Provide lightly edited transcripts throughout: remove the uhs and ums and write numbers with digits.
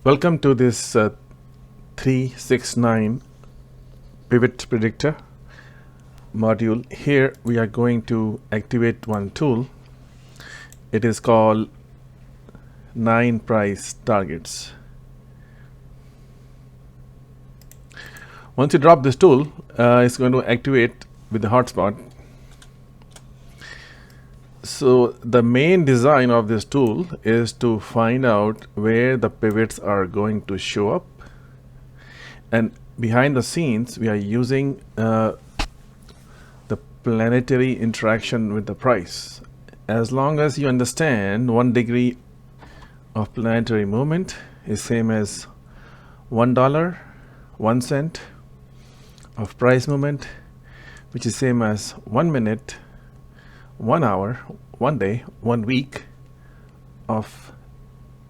Welcome to this 369 Pivot Predictor module. Here we are going to activate one tool. It is called 9 price targets. Once you drop this tool, it's going to activate with the hotspot. So the main design of this tool is to find out where the pivots are going to show up, and behind the scenes we are using the planetary interaction with the price. As long as you understand 1 degree of planetary movement is same as $1, 1 cent of price movement, which is same as 1 minute, 1 hour, 1 day, 1 week of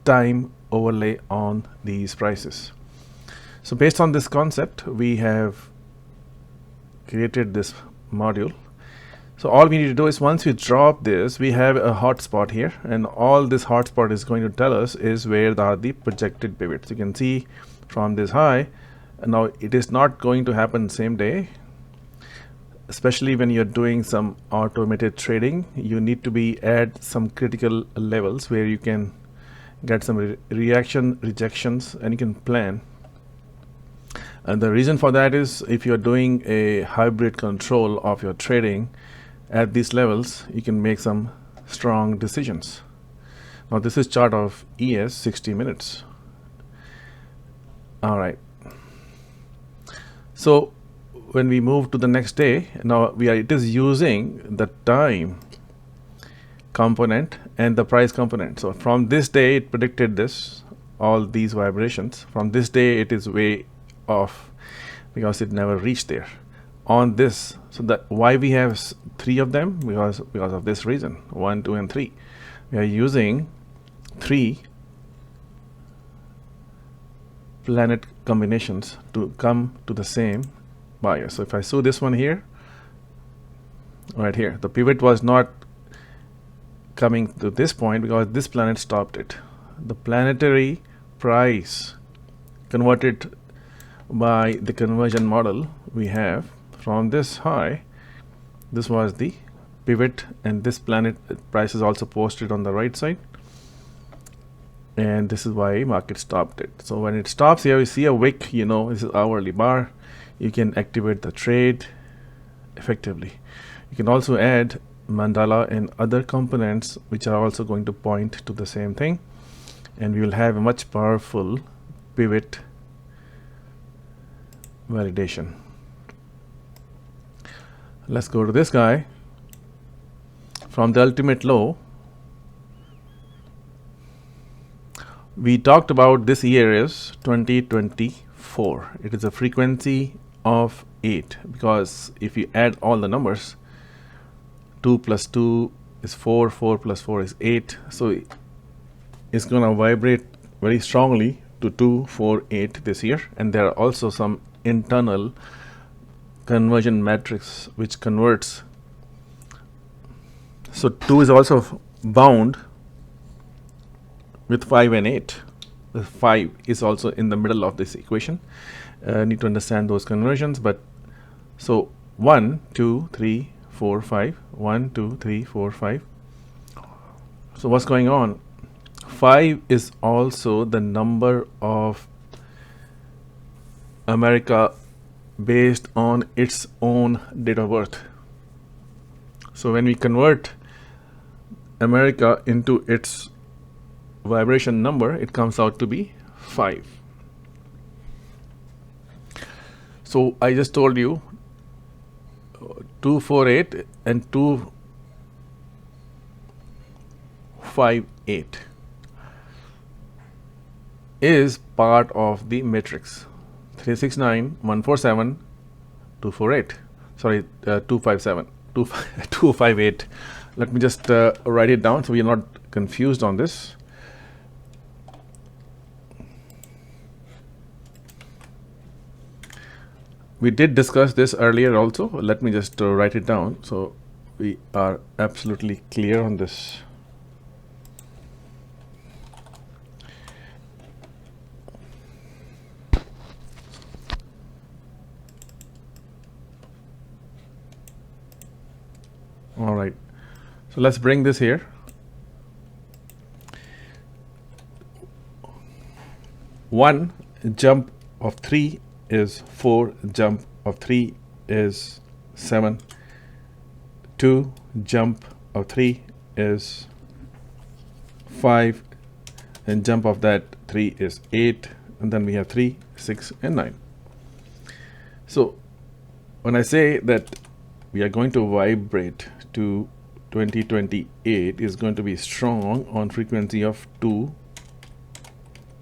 time overlay on these prices. So based on this concept, we have created this module. So all we need to do is, once we drop this, we have a hotspot here, and all this hotspot is going to tell us is where are the projected pivots. You can see from this high. Now it is not going to happen same day. Especially when you're doing some automated trading, you need to be at some critical levels where you can get some rejections, and you can plan. And the reason for that is, if you're doing a hybrid control of your trading at these levels, you can make some strong decisions. Now this is chart of ES 60 minutes. All right. So when we move to the next day, now it is using the time component and the price component. So from this day it predicted this, all these vibrations. From this day it is way off because it never reached there on this. So that why we have 3 of them, because of this reason, 1, 2 and 3. We are using 3 planet combinations to come to the same buyer. So if I show this one here, right here, the pivot was not coming to this point because this planet stopped it. The planetary price converted by the conversion model we have from this high, this was the pivot, and this planet price is also posted on the right side, and this is why market stopped it. So when it stops here, we see a wick, this is hourly bar. You can activate the trade effectively. You can also add mandala and other components which are also going to point to the same thing, and we will have a much powerful pivot validation. Let's go to this guy. From the ultimate low, we talked about this year is 2024. It is a frequency of 8, because if you add all the numbers, 2 plus 2 is 4, 4 plus 4 is 8. So it's going to vibrate very strongly to 2, 4, 8 this year. And there are also some internal conversion matrix which converts. So 2 is also bound with 5 and 8. The 5 is also in the middle of this equation. Need to understand those conversions. But so 1, 2, 3, 4, 5. 1, 2, 3, 4, 5. So what's going on? 5 is also the number of America based on its own date of birth. So when we convert America into its vibration number, it comes out to be 5. So I just told you 248 and 258 is part of the matrix. 369, 147, 248. Sorry, 257, 258. Let me just write it down so we are not confused on this. We did discuss this earlier also. Let me just write it down so we are absolutely clear on this. So let's bring this here. One jump of 3 is 4, jump of 3 is 7, 2 jump of 3 is 5, and jump of that 3 is 8, and then we have 3, 6, and 9. So when I say that we are going to vibrate to 2028 is going to be strong on frequency of 2,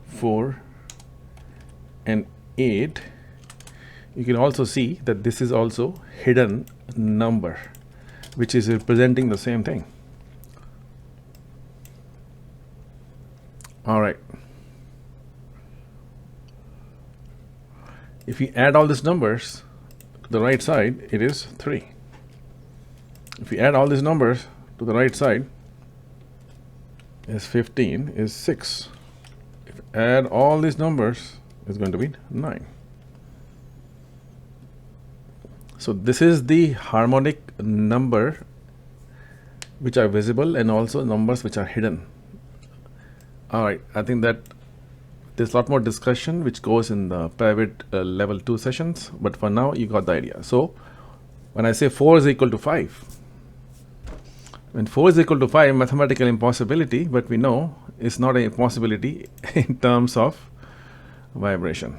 4, and 8, you can also see that this is also hidden number, which is representing the same thing. All right. If you add all these numbers to the right side, it is 3. If you add all these numbers to the right side, is 15, is 6. If you add all these numbers, it's going to be 9. So this is the harmonic number which are visible and also numbers which are hidden. All right, I think that there's a lot more discussion which goes in the private level 2 sessions, but for now you got the idea. So when I say 4 is equal to 5, when 4 is equal to 5, mathematical impossibility, but we know it's not an impossibility in terms of vibration.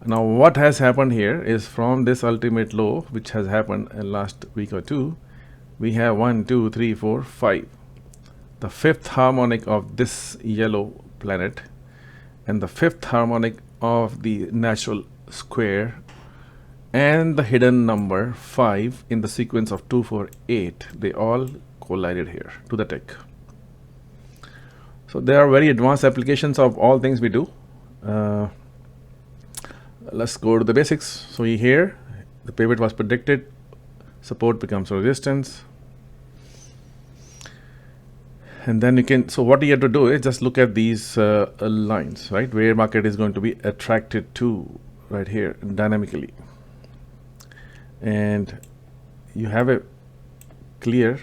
Now what has happened here is from this ultimate low which has happened in last week or two, we have 1, 2, 3, 4, 5. The fifth harmonic of this yellow planet and the fifth harmonic of the natural square and the hidden number 5 in the sequence of 2, 4, 8, they all collided here to the tick. So there are very advanced applications of all things we do. Let's go to the basics. So here the pivot was predicted, support becomes resistance, and then you can, so what you have to do is just look at these lines, right, where market is going to be attracted to right here dynamically, and you have a clear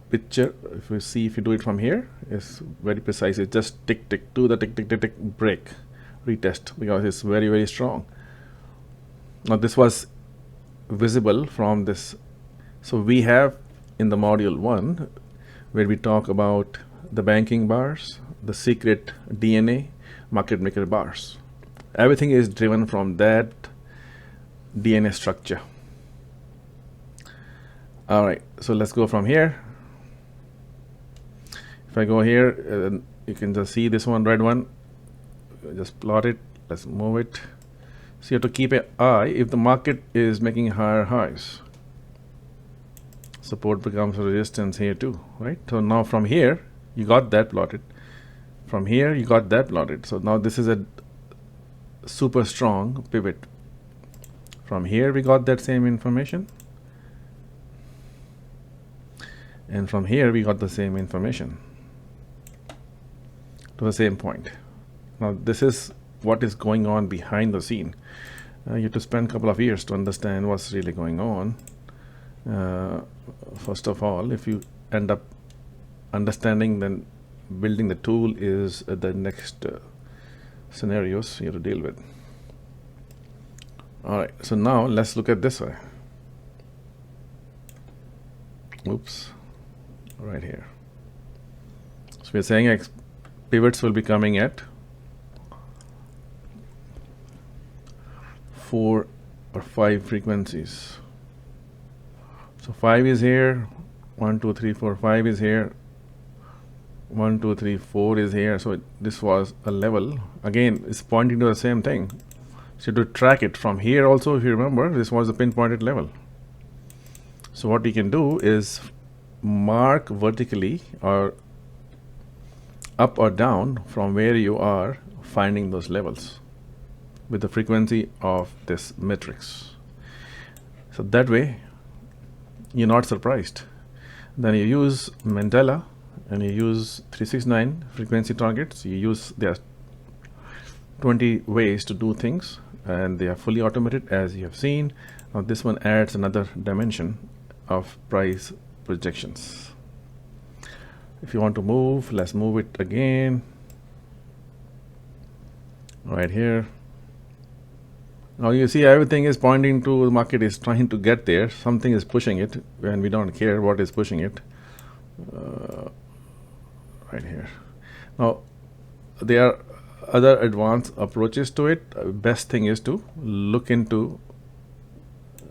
picture. If you see, if you do it from here, it's very precise. It's just tick tick to the tick tick tick tick break, retest, because it's very, very strong. Now this was visible from this. So we have in the module 1 where we talk about the banking bars, the secret DNA, market maker bars. Everything is driven from that DNA structure. All right, so let's go from here. If I go here, you can just see this one, red one. Just plot it. Let's move it. So you have to keep an eye if the market is making higher highs. Support becomes resistance here too, right? So now from here you got that plotted. From here you got that plotted. So now this is a super strong pivot. From here we got that same information, and from here we got the same information to the same point. Now this is what is going on behind the scene. You have to spend a couple of years to understand what's really going on. First of all, if you end up understanding, then building the tool is the next scenarios you have to deal with. All right, so now let's look at this way. Oops, right here. So we're saying pivots will be coming at 4 or 5 frequencies. So 5 is here, 1, 2, 3, 4, 5 is here, 1, 2, 3, 4 is here. So this was a level. Again, it's pointing to the same thing. So to track it from here also, if you remember, this was the pinpointed level. So what you can do is mark vertically or up or down from where you are finding those levels with the frequency of this matrix. So that way you're not surprised. Then you use Mandela and you use 369 frequency targets. You use, there are 20 ways to do things and they are fully automated, as you have seen. Now this one adds another dimension of price projections. If you want to move, let's move it again right here. Now you see everything is pointing to the market is trying to get there. Something is pushing it, and we don't care what is pushing it. Right here. Now there are other advanced approaches to it. Best thing is to look into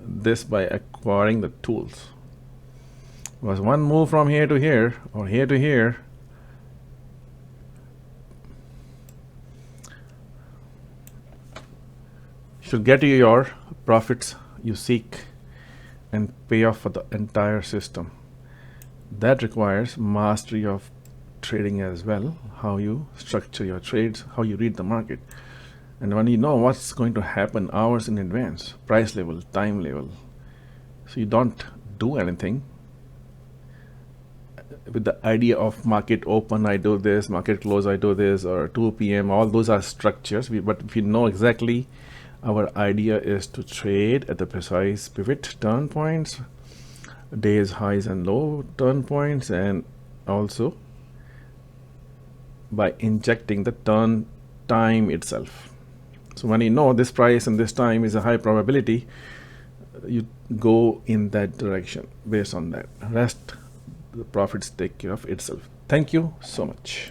this by acquiring the tools. Was one move from here to here or here to here, should get you your profits you seek and pay off for the entire system. That requires mastery of trading as well, how you structure your trades, how you read the market. And when you know what's going to happen hours in advance, price level, time level, so you don't do anything with the idea of market open, I do this, market close, I do this, or 2 p.m. All those are structures. But if you know exactly, our idea is to trade at the precise pivot turn points, days highs and low turn points, and also by injecting the turn time itself. So when you know this price and this time is a high probability, you go in that direction. Based on that, rest the profits take care of itself. Thank you so much.